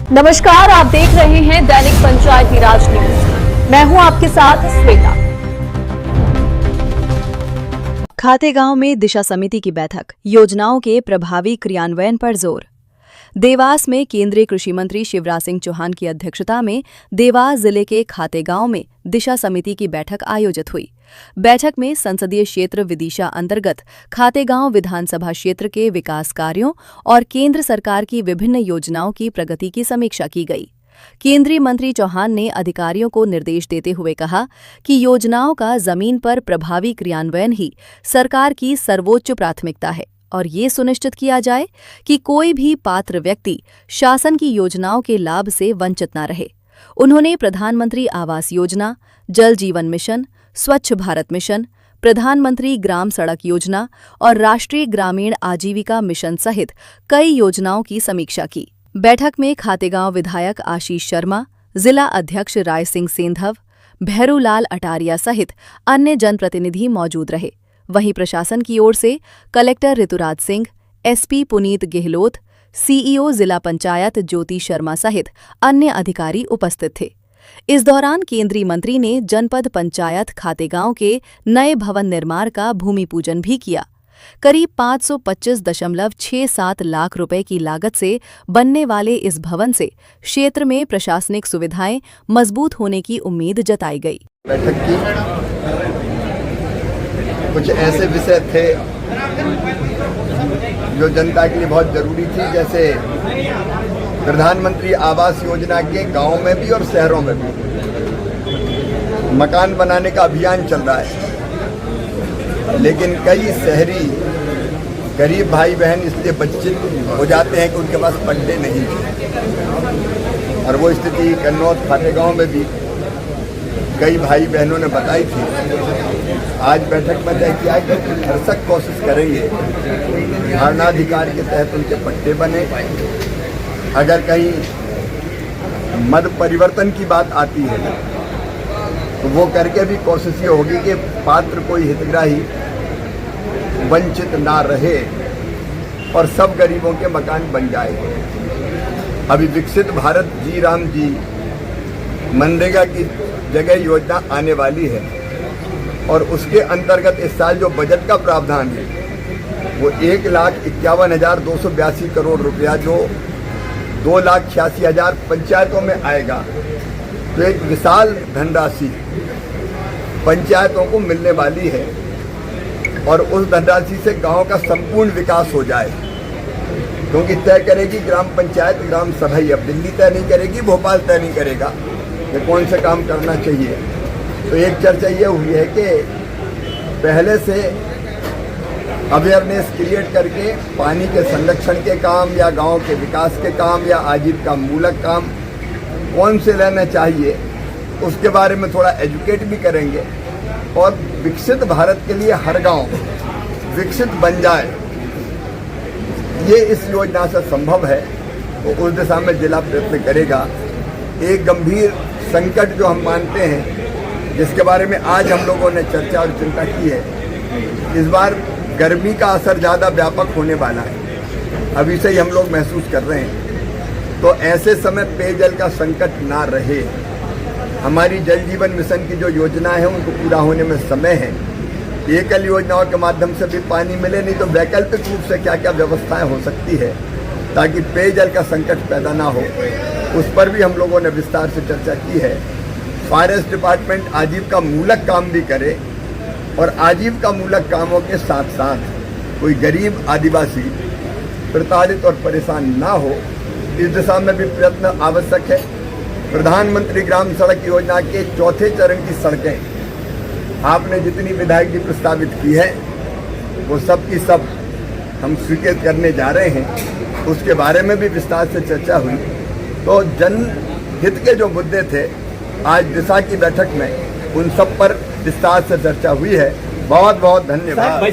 नमस्कार, आप देख रहे हैं दैनिक पंचायती राज न्यूज। मैं हूं आपके साथ श्वेता। खातेगांव में दिशा समिति की बैठक, योजनाओं के प्रभावी क्रियान्वयन पर जोर। देवास में केंद्रीय कृषि मंत्री शिवराज सिंह चौहान की अध्यक्षता में देवास जिले के खातेगांव में दिशा समिति की बैठक आयोजित हुई। बैठक में संसदीय क्षेत्र विदिशा अंतर्गत खातेगांव विधानसभा क्षेत्र के विकास कार्यों और केंद्र सरकार की विभिन्न योजनाओं की प्रगति की समीक्षा की गई। केंद्रीय मंत्री चौहान ने अधिकारियों को निर्देश देते हुए कहा कि योजनाओं का जमीन पर प्रभावी क्रियान्वयन ही सरकार की सर्वोच्च प्राथमिकता है और ये सुनिश्चित किया जाए कि कोई भी पात्र व्यक्ति शासन की योजनाओं के लाभ से वंचित न रहे। उन्होंने प्रधानमंत्री आवास योजना, जल जीवन मिशन, स्वच्छ भारत मिशन, प्रधानमंत्री ग्राम सड़क योजना और राष्ट्रीय ग्रामीण आजीविका मिशन सहित कई योजनाओं की समीक्षा की। बैठक में खातेगांव विधायक आशीष शर्मा, जिला अध्यक्ष राय सिंह सेंधव, भैरूलाल अटारिया सहित अन्य जनप्रतिनिधि मौजूद रहे। वहीं प्रशासन की ओर से collector Rituraj Singh, SP Punit Gehlot, CEO जिला पंचायत ज्योति शर्मा सहित अन्य अधिकारी उपस्थित थे। इस दौरान केंद्रीय मंत्री ने जनपद पंचायत खातेगांव के नए भवन निर्माण का भूमि पूजन भी किया। करीब 525.67 लाख रुपए की लागत से बनने वाले इस भवन से क्षेत्र में प्रशासनिक सुविधाएं मजबूत होने की उम्मीद जताई गई। बैठक की कुछ ऐसे विषय थे जो जनता के लिए बहुत जरूरी थी, जैसे प्रधानमंत्री आवास योजना के गांव में भी और शहरों में भी मकान बनाने का अभियान चल रहा है, लेकिन कई शहरी गरीब भाई बहन इसलिए वंचित हो जाते हैं कि उनके पास पट्टे नहीं थे। और वो स्थिति कन्नौज खातेगांव में भी कई भाई बहनों ने बताई थी। आज बैठक में तय किया कि भरसक कोशिश करेंगे धारणाधिकार के तहत उनके पट्टे बने। अगर कहीं मत परिवर्तन की बात आती है तो वो करके भी कोशिश ये होगी कि पात्र कोई हितग्राही वंचित ना रहे और सब गरीबों के मकान बन जाए। अभी विकसित भारत जी राम जी मनरेगा की जगह योजना आने वाली है और उसके अंतर्गत इस साल जो बजट का प्रावधान है वो 1,51,282 करोड़ रुपया जो 2,86,000 पंचायतों में आएगा, तो एक विशाल धनराशि पंचायतों को मिलने वाली है और उस धनराशि से गांव का संपूर्ण विकास हो जाए। क्योंकि तय करेगी ग्राम पंचायत, ग्राम सभा। अब दिल्ली तय नहीं करेगी, भोपाल तय नहीं करेगा कि कौन से काम करना चाहिए। तो एक चर्चा ये हुई है कि पहले से अवेयरनेस क्रिएट करके पानी के संरक्षण के काम या गांव के विकास के काम या आजीविका मूलक काम कौन से लेना चाहिए, उसके बारे में थोड़ा एजुकेट भी करेंगे और विकसित भारत के लिए हर गांव विकसित बन जाए, ये इस योजना से संभव है। तो उस दिशा में जिला प्रयत्न करेगा। एक गंभीर संकट जो हम मानते हैं, जिसके बारे में आज हम लोगों ने चर्चा और चिंता की है, इस बार गर्मी का असर ज़्यादा व्यापक होने वाला है, अभी से ही हम लोग महसूस कर रहे हैं। तो ऐसे समय पेयजल का संकट ना रहे। हमारी जल जीवन मिशन की जो योजना है उनको पूरा होने में समय है। एकल योजनाओं के माध्यम से भी पानी मिले, नहीं तो वैकल्पिक रूप से क्या क्या व्यवस्थाएं हो सकती है ताकि पेयजल का संकट पैदा ना हो, उस पर भी हम लोगों ने विस्तार से चर्चा की है। फॉरेस्ट डिपार्टमेंट आजीविका मूलक काम भी करे और आजीविका मूलक कामों के साथ साथ कोई गरीब आदिवासी प्रताड़ित और परेशान ना हो, इस दिशा में भी प्रयत्न आवश्यक है। प्रधानमंत्री ग्राम सड़क योजना के चौथे चरण की सड़कें आपने जितनी विधायक जी प्रस्तावित की है वो सब की सब हम स्वीकृत करने जा रहे हैं। उसके बारे में भी विस्तार से चर्चा हुई। तो जनहित के जो मुद्दे थे आज दिशा की बैठक में उन सब पर विस्तार से चर्चा हुई है। बहुत बहुत धन्यवाद।